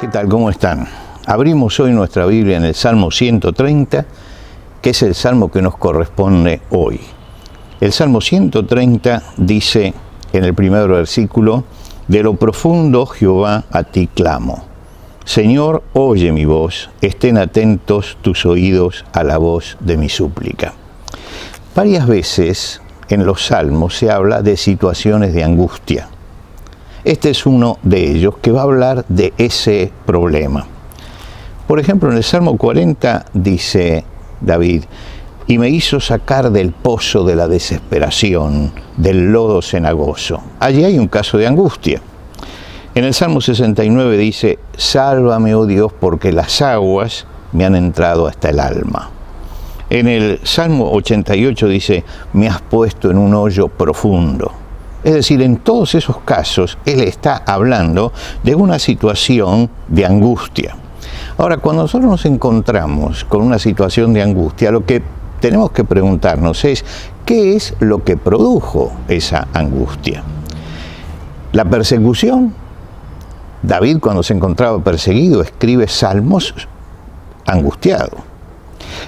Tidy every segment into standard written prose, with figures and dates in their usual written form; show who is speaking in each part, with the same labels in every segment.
Speaker 1: ¿Qué tal? ¿Cómo están? Abrimos hoy nuestra Biblia en el Salmo 130, que es el Salmo que nos corresponde hoy. El Salmo 130 dice en el primer versículo: de lo profundo, Jehová, a ti clamo. Señor, oye mi voz, estén atentos tus oídos a la voz de mi súplica. Varias veces en los salmos se habla de situaciones de angustia. Este es uno de ellos que va a hablar de ese problema. Por ejemplo, en el Salmo 40 dice David: y me hizo sacar del pozo de la desesperación, del lodo cenagoso. Allí hay un caso de angustia. En el Salmo 69 dice: sálvame, oh Dios, porque las aguas me han entrado hasta el alma. En el Salmo 88 dice: me has puesto en un hoyo profundo. Es decir, en todos esos casos, él está hablando de una situación de angustia. Ahora, cuando nosotros nos encontramos con una situación de angustia, lo que tenemos que preguntarnos es: ¿qué es lo que produjo esa angustia? ¿La persecución? David, cuando se encontraba perseguido, escribe salmos angustiado.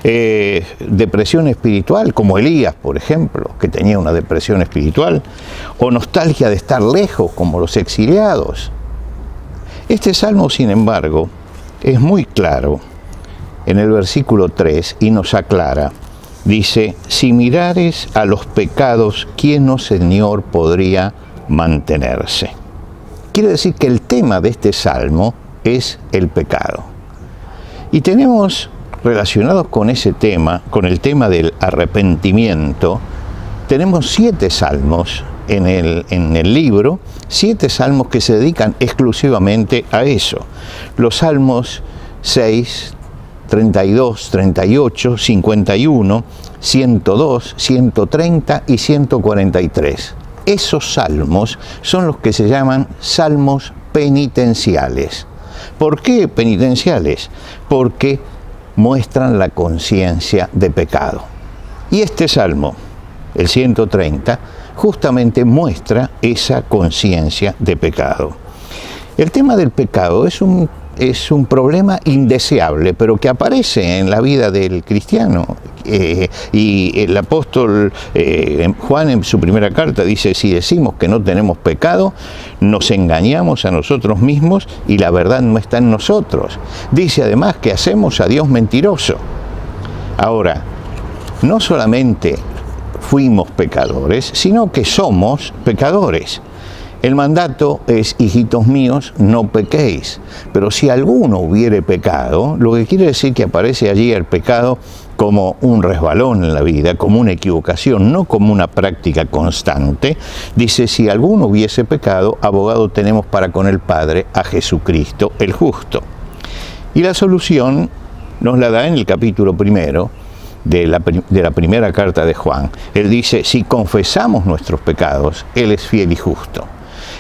Speaker 1: Depresión espiritual, como Elías, por ejemplo, que tenía una depresión espiritual, o nostalgia de estar lejos, como los exiliados. Este salmo, sin embargo, es muy claro en el versículo 3 y nos aclara. Dice: si mirares a los pecados, ¿quién, oh Señor, podría mantenerse? Quiere decir que el tema de este salmo es el pecado. Y tenemos relacionados con ese tema, con el tema del arrepentimiento, tenemos 7 salmos en el libro, 7 salmos que se dedican exclusivamente a eso. Los salmos 6, 32, 38, 51, 102, 130 y 143. Esos salmos son los que se llaman salmos penitenciales. ¿Por qué penitenciales? Porque muestran la conciencia de pecado. Y este salmo, el 130, justamente muestra esa conciencia de pecado. El tema del pecado es un problema indeseable, pero que aparece en la vida del cristiano. Y el apóstol Juan, en su primera carta, dice: si decimos que no tenemos pecado, nos engañamos a nosotros mismos y la verdad no está en nosotros. Dice además que hacemos a Dios mentiroso. Ahora, no solamente fuimos pecadores, sino que somos pecadores. El mandato es: hijitos míos, no pequéis. Pero si alguno hubiere pecado, lo que quiere decir que aparece allí el pecado como un resbalón en la vida, como una equivocación, no como una práctica constante. Dice: si alguno hubiese pecado, abogado tenemos para con el Padre, a Jesucristo el justo. Y la solución nos la da en el capítulo 1 de la primera carta de Juan. Él dice: si confesamos nuestros pecados, Él es fiel y justo.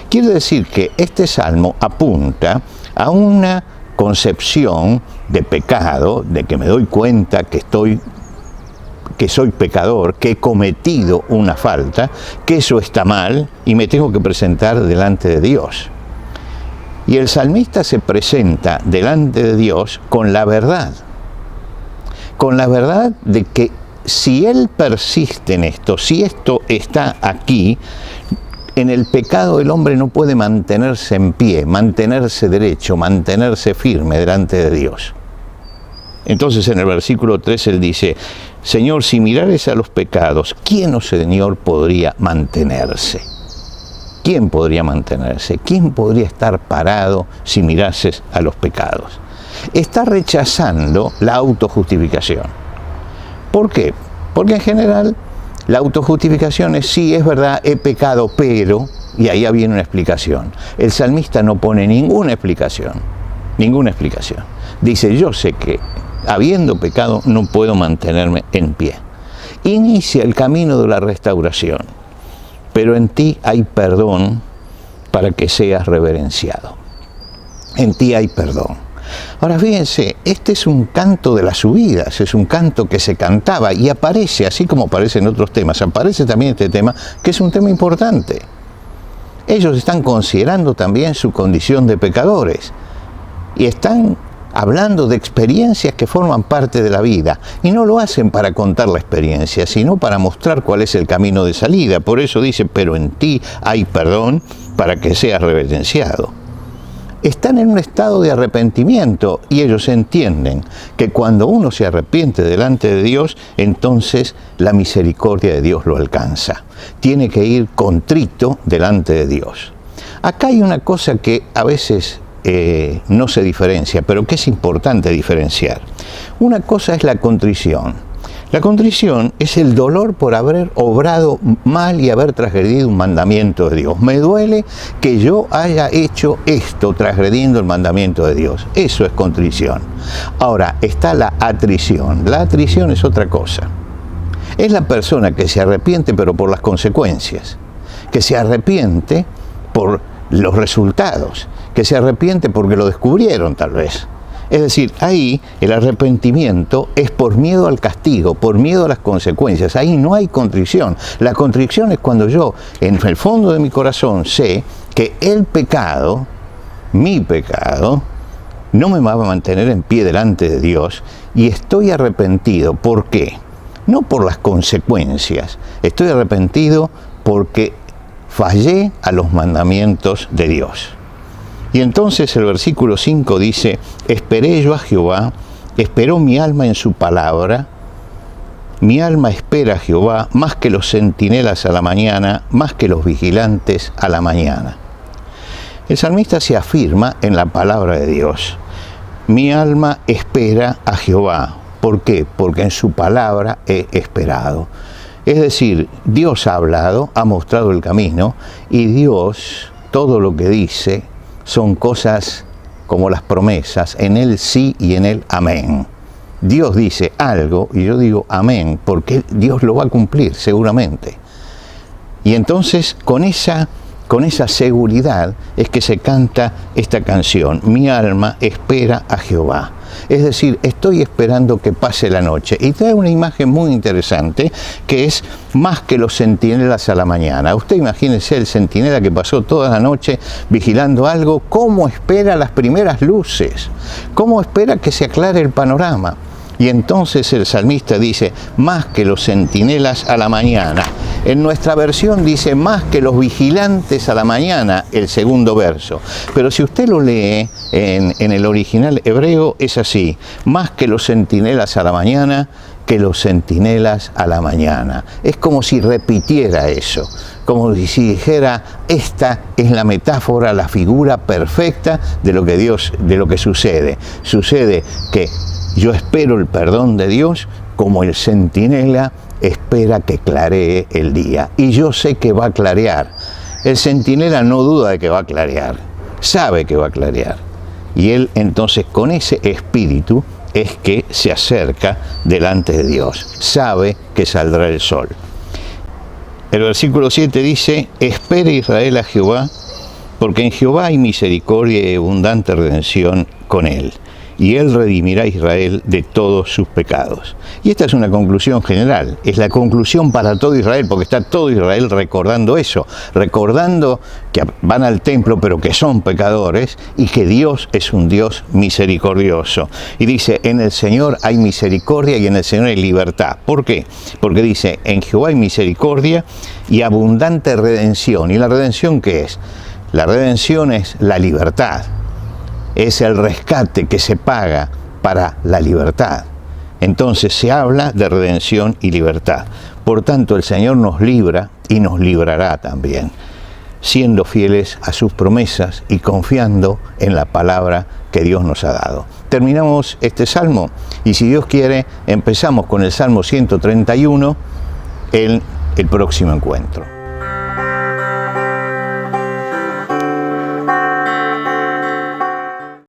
Speaker 1: Quiere decir que este salmo apunta a una concepción de pecado, de que me doy cuenta que soy pecador, que he cometido una falta, que eso está mal y me tengo que presentar delante de Dios. Y el salmista se presenta delante de Dios con la verdad de que si él persiste en esto, si esto está aquí, en el pecado el hombre no puede mantenerse en pie, mantenerse derecho, mantenerse firme delante de Dios. Entonces en el versículo 3 él dice: Señor, si mirares a los pecados, ¿quién, oh Señor, podría mantenerse? ¿Quién podría mantenerse? ¿Quién podría estar parado si mirases a los pecados? Está rechazando la autojustificación. ¿Por qué? Porque en general la autojustificación es: sí, es verdad, he pecado, pero... y ahí viene una explicación. El salmista no pone ninguna explicación. Dice: yo sé que habiendo pecado no puedo mantenerme en pie. Inicia el camino de la restauración, pero en ti hay perdón para que seas reverenciado. En ti hay perdón. Ahora fíjense, este es un canto de las subidas, es un canto que se cantaba y aparece, así como aparece en otros temas, aparece también este tema, que es un tema importante. Ellos están considerando también su condición de pecadores. y están hablando de experiencias que forman parte de la vida, y no lo hacen para contar la experiencia, sino para mostrar cuál es el camino de salida. Por eso dice, pero en ti hay perdón para que seas reverenciado. Están en un estado de arrepentimiento y ellos entienden que cuando uno se arrepiente delante de Dios, entonces la misericordia de Dios lo alcanza. Tiene que ir contrito delante de Dios. Acá hay una cosa que a veces no se diferencia, pero que es importante diferenciar. Una cosa es la contrición. La contrición es el dolor por haber obrado mal y haber transgredido un mandamiento de Dios. Me duele que yo haya hecho esto transgrediendo el mandamiento de Dios. Eso es contrición. Ahora, está la atrición. La atrición es otra cosa. Es la persona que se arrepiente, pero por las consecuencias. Que se arrepiente por los resultados. Que se arrepiente porque lo descubrieron, tal vez. Es decir, ahí el arrepentimiento es por miedo al castigo, por miedo a las consecuencias. Ahí no hay contrición. La contrición es cuando yo, en el fondo de mi corazón, sé que el pecado, mi pecado, no me va a mantener en pie delante de Dios y estoy arrepentido. ¿Por qué? No por las consecuencias. Estoy arrepentido porque fallé a los mandamientos de Dios. Y entonces el versículo 5 dice, esperé yo a Jehová, esperó mi alma en su palabra, mi alma espera a Jehová más que los centinelas a la mañana, más que los vigilantes a la mañana. El salmista se afirma en la palabra de Dios. Mi alma espera a Jehová. ¿Por qué? Porque en su palabra he esperado. Es decir, Dios ha hablado, ha mostrado el camino, y Dios, todo lo que dice, son cosas como las promesas, en Él sí y en Él amén. Dios dice algo y yo digo amén, porque Dios lo va a cumplir seguramente. Y entonces con esa seguridad es que se canta esta canción, mi alma espera a Jehová. Es decir, estoy esperando que pase la noche. Y trae una imagen muy interesante, que es más que los centinelas a la mañana. Usted imagínese el centinela que pasó toda la noche vigilando algo, cómo espera las primeras luces, cómo espera que se aclare el panorama. Y entonces el salmista dice, más que los centinelas a la mañana. En nuestra versión dice, más que los vigilantes a la mañana, el segundo verso. Pero si usted lo lee en el original hebreo, es así, más que los centinelas a la mañana, que los centinelas a la mañana. Es como si repitiera eso, como si dijera, esta es la metáfora, la figura perfecta de lo que sucede. Sucede que yo espero el perdón de Dios como el centinela espera que claree el día. Y yo sé que va a clarear. El centinela no duda de que va a clarear. Sabe que va a clarear. Y él entonces con ese espíritu es que se acerca delante de Dios. Sabe que saldrá el sol. El versículo 7 dice, espere Israel a Jehová, porque en Jehová hay misericordia y abundante redención con él. Y él redimirá a Israel de todos sus pecados. Y esta es una conclusión general, es la conclusión para todo Israel, porque está todo Israel recordando eso, recordando que van al templo pero que son pecadores y que Dios es un Dios misericordioso. Y dice, en el Señor hay misericordia y en el Señor hay libertad. ¿Por qué? Porque dice, en Jehová hay misericordia y abundante redención. ¿Y la redención qué es? La redención es la libertad. Es el rescate que se paga para la libertad. Entonces se habla de redención y libertad. Por tanto, el Señor nos libra y nos librará también, siendo fieles a sus promesas y confiando en la palabra que Dios nos ha dado. Terminamos este salmo y si Dios quiere, empezamos con el Salmo 131 en el próximo encuentro.